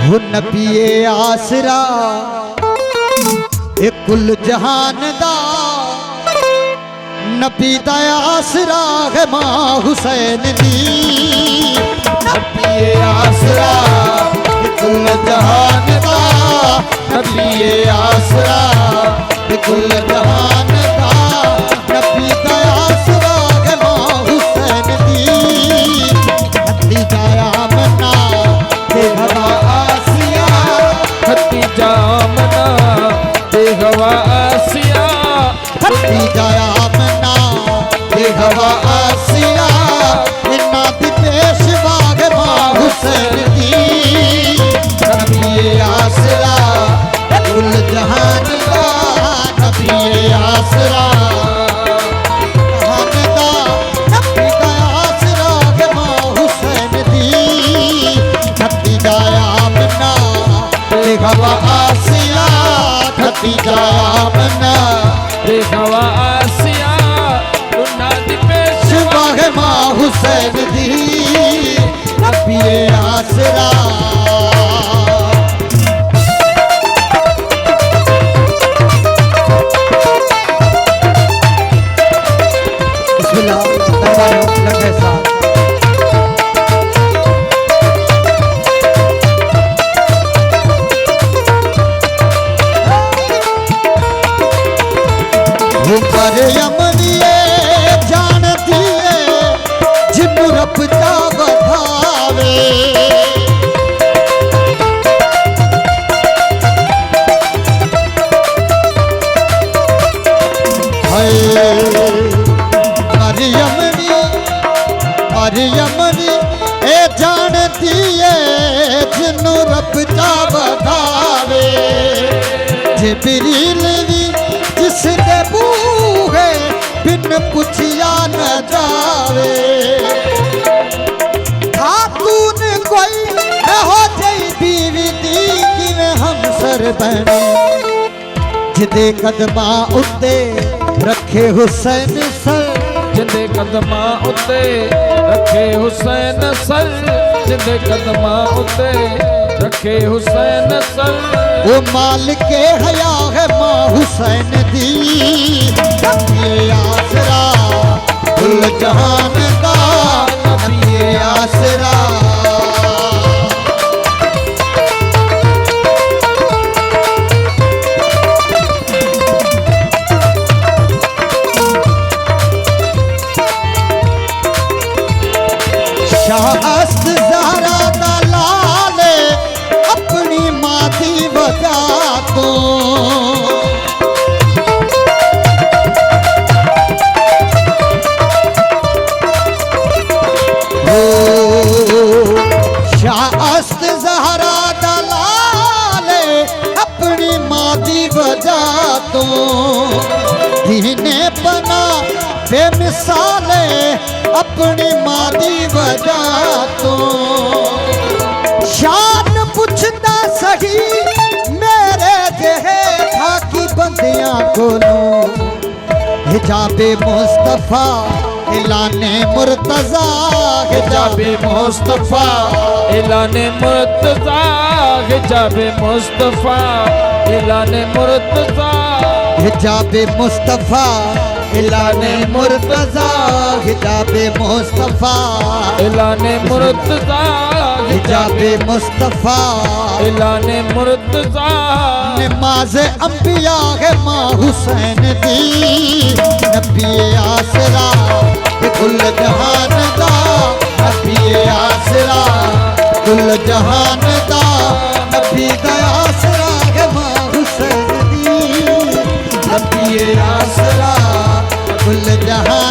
हो नबिये आसरा ए कुल जहान दा नबी दा आसरा है मां हुसैन दी। नबिये आसरा ए कुल जहान दा नबिये आसरा ए कुल जहान दा नबी दा आसरा है मां हुसैन दी। खतीजा आमना ते हवा आसिया खतीजा आमना ते हवा आसिया खतीजा आमना ते हवा आसिया इन्ना दी पेशवा है मां हुसैन दी। नबिये आसरा कुल जहान दा नबिये आसरा जहान दा नबी दा आसरा है मां हुसैन दी। खतीजा आमना ते हवा आसिया खतीजा आमना ते हवा आसिया उन्ना दी पेशवा है मां हुसैन दी। नबिये आसरा बिस्मिल्लाह लगे साथ ऊपर यमनिए जानती है जिन्नू रब दा बधावे। मरियमनी ए जानती है जिन्नू रब दा बधावे। जिब्रील भी जिसने बूहे बिन पुछिया न जावे। खातून कोई हो जाई बीवी दी किवें हमसर बने जिदे कदमा उत्ते रखे हुसैन सर। जिंदे कदमा उत्ते रखे हुसैन सर जिंदे कदमा उत्ते रखे हुसैन सर। वो मालिक हया है मां हुसैन दी। नबिये आसरा कुल जहान दा नबिये आसरा शाहस्त ज़हरा दा लाले अपनी मां दी वजह तो। शाहस्त ज़हरा दा लाले अपनी मां दी वजह तो। दीने बना बेमिसाले अपनी मां दी वजह तो। शान पुछदा सही मेरे जेहे खाकी बंदियां कोलों। हिजाबे मुस्तफा ऐलाने मुर्तजा हिजाबे मुस्तफा ऐलाने मुर्तजा हिजाबे मुस्तफा ऐलाने मुर्तजा हिजाबे मुस्तफा ऐलाने मुर्तजा हिजाबे मुस्तफा ऐलाने मुर्तजा हिजाबे मुस्तफा ऐलाने मुर्तजा। नमाज़ अंबिया है मां हुसैन दी। नबिये आसरा कुल जहान दा नबिये आसरा कुल जहान दा नबी दा आसरा है मां हुसैन दी। नबिये आसरा कुल जहान